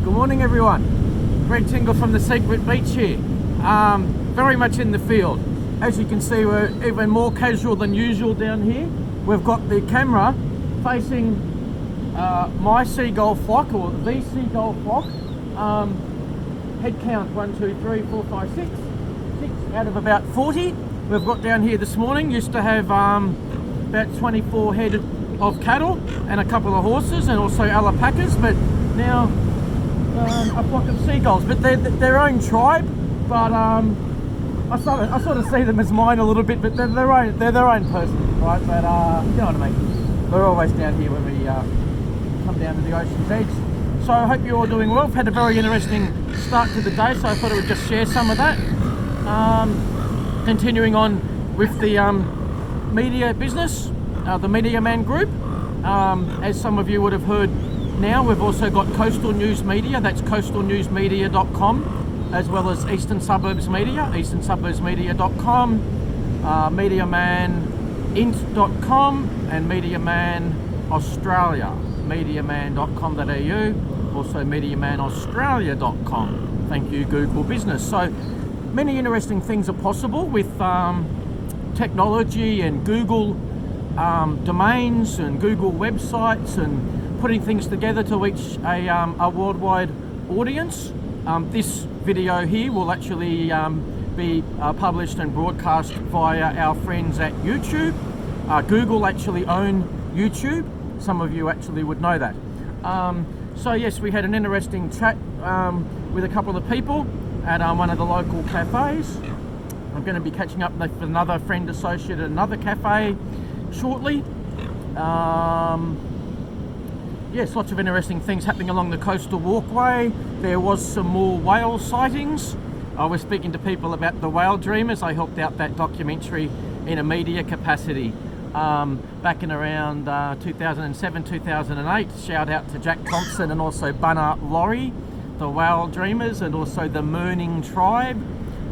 Good morning everyone. Greg Tingle from the Secret Beach here. Very much in the field. As you can see, we're even more casual than usual down here. We've got the camera facing my seagull flock, or the seagull flock. Head count 1, 2, 3, 4, 5, 6. 6 out of about 40 we've got down here this morning. Used to have about 24 head of cattle and a couple of horses and also alpacas, but now a flock of seagulls. But they're their own tribe, but I sort of see them as mine a little bit, but they're their own person, right? But you know what I mean. We're always down here when we come down to the ocean's edge. So I hope you're all doing well. I've had a very interesting start to the day, so I thought I would just share some of that. Continuing on with the media business, the Media Man Group. As some of you would have heard now, we've also got Coastal News Media, that's coastalnewsmedia.com, as well as Eastern Suburbs Media, easternsuburbsmedia.com, MediaManInt.com, and MediaMan Australia, MediaMan.com.au, also MediaManAustralia.com. Thank you, Google Business. So many interesting things are possible with technology and Google domains and Google websites and putting things together to reach a worldwide audience. This video here will actually be published and broadcast via our friends at YouTube. Google actually own YouTube. Some of you actually would know that. So yes, we had an interesting chat with a couple of people at one of the local cafes. I'm going to be catching up with another friend associate at another cafe shortly. Yes, lots of interesting things happening along the coastal walkway. There was some more whale sightings. I was speaking to people about the Whale Dreamers. I helped out that documentary in a media capacity back in around 2007, 2008. Shout out to Jack Thompson and also Bunna Laurie, the Whale Dreamers, and also the Mooning Tribe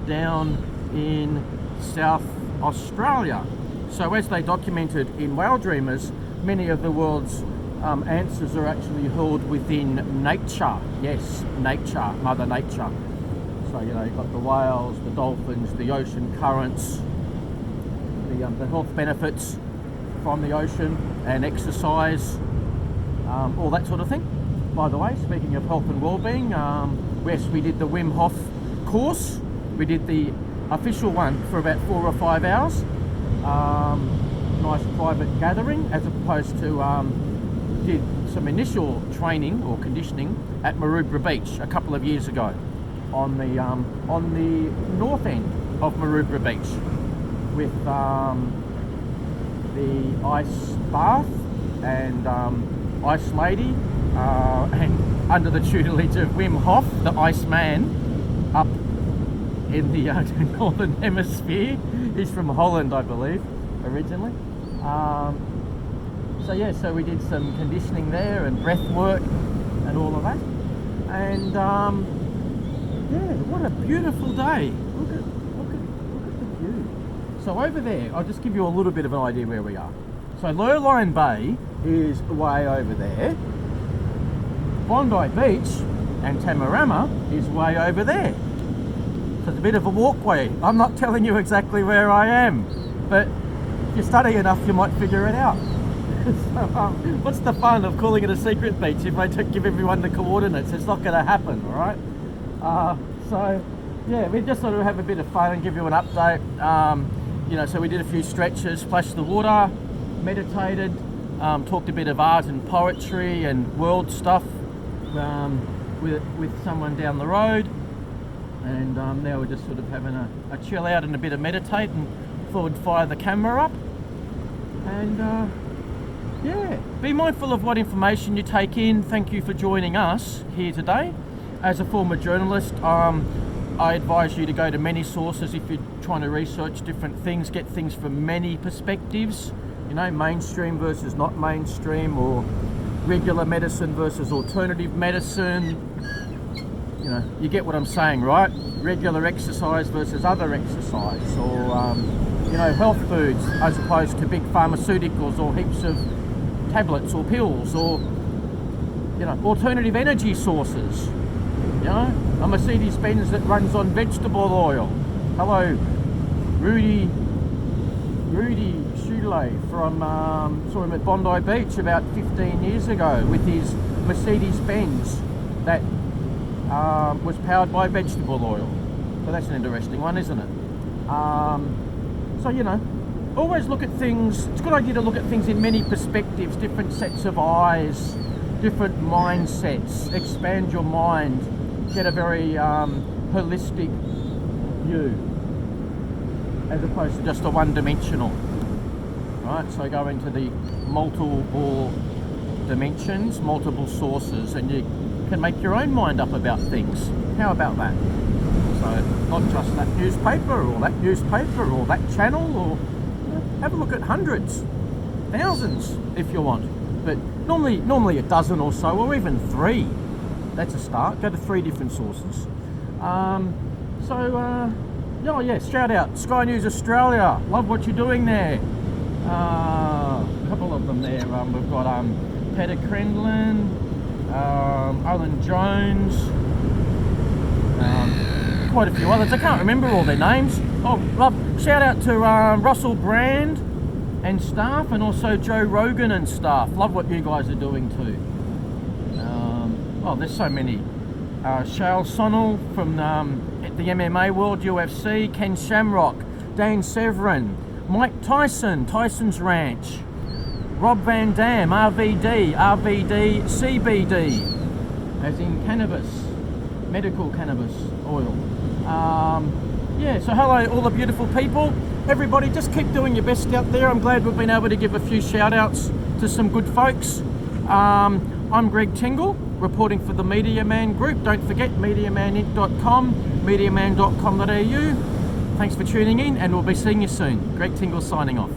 down in South Australia. So as they documented in Whale Dreamers, many of the world's answers are actually held within nature. Yes, nature, Mother Nature. So, you know, you've got the whales, the dolphins, the ocean currents, the health benefits from the ocean and exercise, all that sort of thing. By the way, speaking of health and well-being, yes, we did the Wim Hof course. We did the official one for about 4 or 5 hours. Nice private gathering, as opposed to did some initial training or conditioning at Maroubra Beach a couple of years ago on the north end of Maroubra Beach with the ice bath and ice lady and under the tutelage of Wim Hof, the Iceman, up in the northern hemisphere. He's from Holland, I believe, originally. So yeah, so we did some conditioning there and breath work and all of that. And yeah, what a beautiful day. Look at the view. So over there, I'll just give you a little bit of an idea where we are. So Lurline Bay is way over there. Bondi Beach and Tamarama is way over there. So it's a bit of a walkway. I'm not telling you exactly where I am, but if you study enough, you might figure it out. So, what's the fun of calling it a secret beach if I give everyone the coordinates? It's not going to happen, all right? So, yeah, we just sort of have a bit of fun and give you an update. You know, so we did a few stretches, splashed the water, meditated, talked a bit of art and poetry and world stuff with someone down the road. And now we're just sort of having a chill out and a bit of meditate, and thought I'd fire the camera up. And yeah, be mindful of what information you take in. Thank you for joining us here today. As a former journalist, I advise you to go to many sources if you're trying to research different things, get things from many perspectives, you know, mainstream versus not mainstream, or regular medicine versus alternative medicine. You know, you get what I'm saying, right? Regular exercise versus other exercise, or you know, health foods as opposed to big pharmaceuticals or heaps of tablets or pills, or you know, alternative energy sources. You know, a Mercedes-Benz that runs on vegetable oil. Hello, Rudy Shuley from saw him at Bondi Beach about 15 years ago with his Mercedes-Benz that was powered by vegetable oil. So that's an interesting one, isn't it? So, you know, always look at things. It's a good idea to look at things in many perspectives, different sets of eyes, different mindsets. Expand your mind, get a very holistic view as opposed to just a one-dimensional. Right, so go into the multiple dimensions, multiple sources, and you can make your own mind up about things. How about that? So not just that newspaper or that newspaper or that channel, or have a look at hundreds, thousands if you want, but normally a dozen or so, or even 3. That's a start. Go to 3 different sources. Oh yes, shout out Sky News Australia. Love what you're doing there. A couple of them there. We've got Peter Crendlin, Owen Jones, quite a few others. I can't remember all their names. Oh, shout out to Russell Brand and staff, and also Joe Rogan and staff. Love what you guys are doing too. There's so many. Shale Sonnell from the MMA world, UFC, Ken Shamrock, Dane Severin, Mike Tyson, Tyson's Ranch, Rob Van Dam, RVD, CBD, as in cannabis, medical cannabis oil. So hello all the beautiful people. Everybody, just keep doing your best out there. I'm glad we've been able to give a few shout outs to some good folks. I'm Greg Tingle, reporting for the Media Man Group. Don't forget MediaManInc.com, MediaMan.com.au. Thanks for tuning in, and we'll be seeing you soon. Greg Tingle signing off.